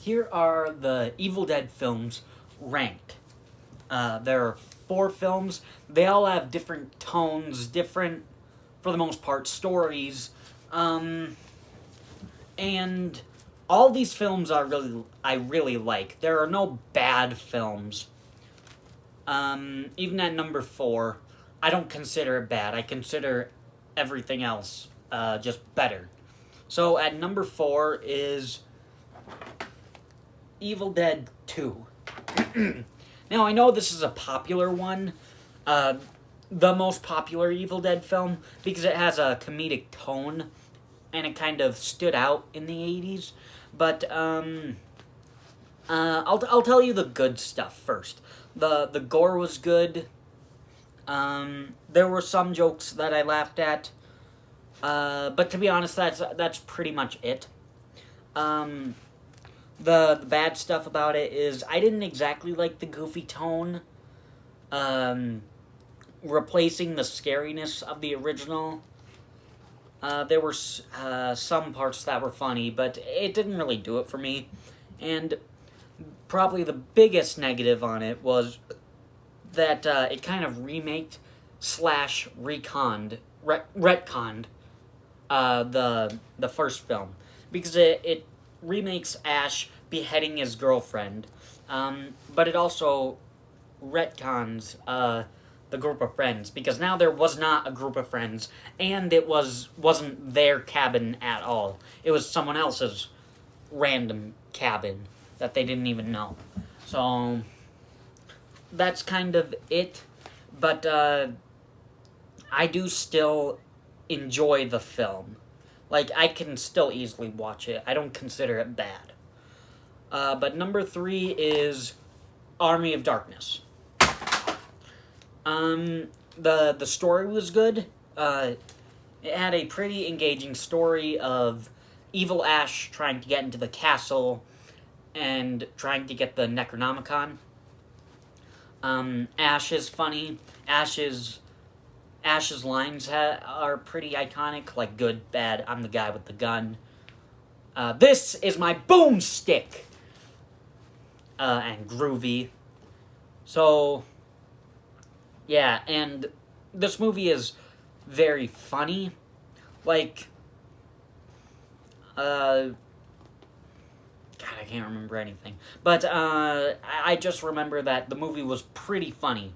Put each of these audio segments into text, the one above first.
here are the Evil Dead films ranked. There are 4 films. They all have different tones, different, for the most part, stories. And all these films I really like. There are no bad films. Even at number 4, I don't consider it bad. I consider everything else just better. So at number 4 is Evil Dead 2. Now, I know this is a popular one, the most popular Evil Dead film, because it has a comedic tone, and it kind of stood out in the 80s. But, I'll tell you the good stuff first. The gore was good. There were some jokes that I laughed at. But to be honest, that's pretty much it. The bad stuff about it is I didn't exactly like the goofy tone. Replacing the scariness of the original. There were some parts that were funny, but it didn't really do it for me. And probably the biggest negative on it was that it kind of remaked / retconned the first film, because it remakes Ash beheading his girlfriend, but it also retcons the group of friends, because now there was not a group of friends, and it wasn't their cabin at all. It was someone else's random cabin that they didn't even know. So that's kind of it, but I do still enjoy the film. Like, I can still easily watch it. I don't consider it bad. But number 3 is Army of Darkness. The story was good. It had a pretty engaging story of evil Ash trying to get into the castle and trying to get the Necronomicon. Ash is funny. Ash's lines are pretty iconic, like good, bad, I'm the guy with the gun. This is my boomstick! And groovy. So, yeah, and this movie is very funny. Like, God, I can't remember anything. But, I just remember that the movie was pretty funny.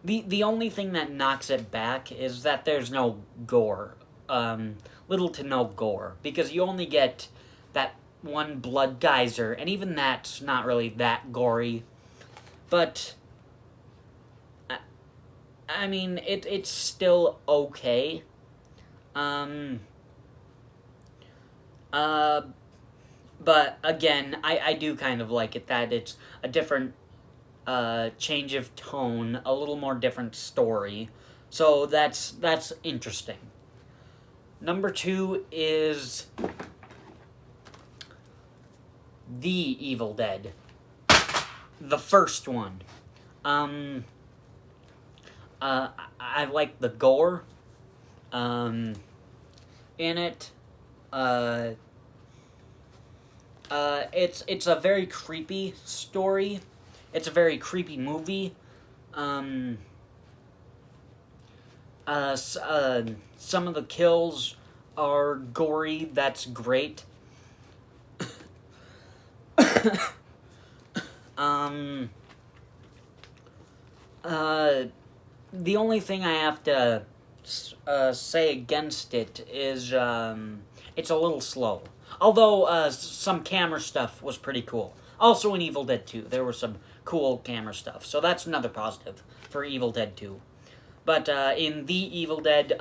The only thing that knocks it back is that there's no gore. Little to no gore. Because you only get that one blood geyser, and even that's not really that gory. But, I mean, it's still okay. But again, I do kind of like it that it's a different change of tone, a little more different story. So that's interesting. Number 2 is The Evil Dead. The first one. I like the gore in it. It's a very creepy story. It's a very creepy movie. Some of the kills are gory. That's great. The only thing I have to say against it is it's a little slow. Although some camera stuff was pretty cool. Also in Evil Dead 2, there was some cool camera stuff. So that's another positive for Evil Dead 2. But in The Evil Dead,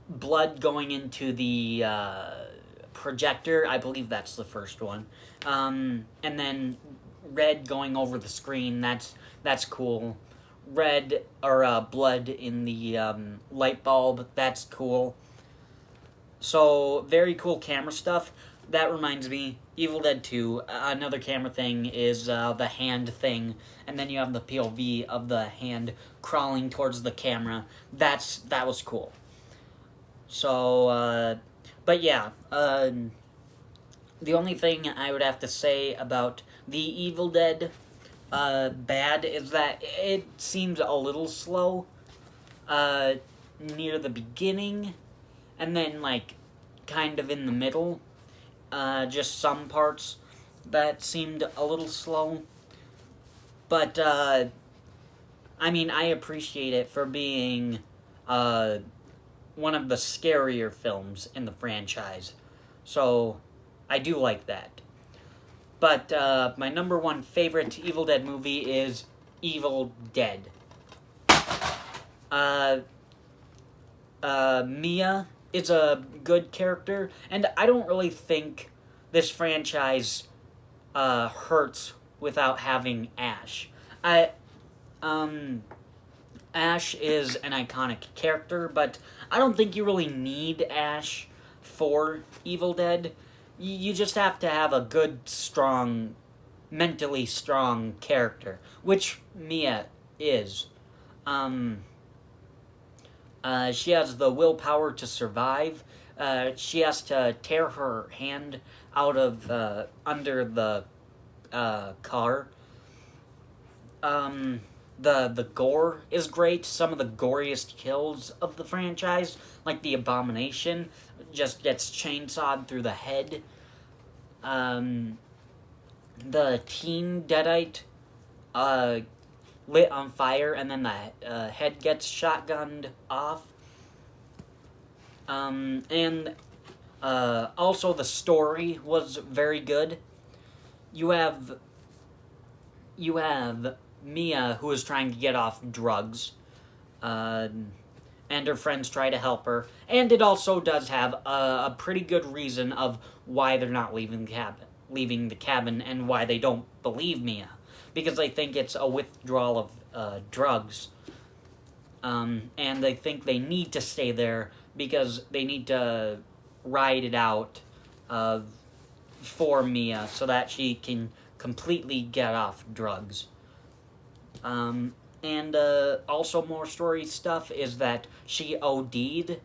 blood going into the projector, I believe that's the first one. And then red going over the screen, that's cool. Red, or blood in the light bulb, that's cool. So, very cool camera stuff. That reminds me, Evil Dead 2, another camera thing is the hand thing, and then you have the POV of the hand crawling towards the camera. That was cool. So, but yeah, The only thing I would have to say about The Evil Dead bad is that it seems a little slow near the beginning, and then, like, kind of in the middle. Just some parts that seemed a little slow. But, I mean, I appreciate it for being one of the scarier films in the franchise. So, I do like that. But my number one favorite Evil Dead movie is Evil Dead. Mia is a good character, and I don't really think this franchise hurts without having Ash. Ash is an iconic character, but I don't think you really need Ash for Evil Dead. You just have to have a good, strong, mentally strong character, which Mia is. She has the willpower to survive. She has to tear her hand out of under the car. The gore is great. Some of the goriest kills of the franchise, like the Abomination, just gets chainsawed through the head. The teen Deadite lit on fire, and then the head gets shotgunned off. And also the story was very good. You have Mia, who is trying to get off drugs, and her friends try to help her. And it also does have a pretty good reason of why they're not leaving the cabin, and why they don't believe Mia. Because they think it's a withdrawal of drugs. And they think they need to stay there because they need to ride it out for Mia so that she can completely get off drugs. And also more story stuff is that she OD'd.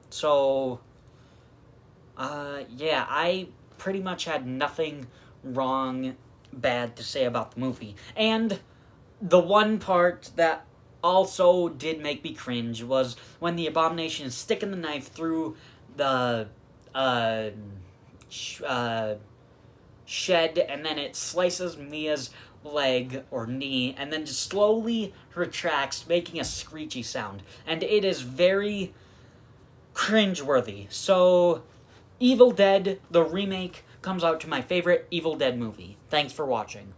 So, yeah, I pretty much had nothing bad to say about the movie. And the one part that also did make me cringe was when the Abomination is sticking the knife through the shed, and then it slices Mia's leg or knee, and then just slowly retracts, making a screechy sound. And it is very cringeworthy. So, Evil Dead, the remake, comes out to my favorite Evil Dead movie. Thanks for watching.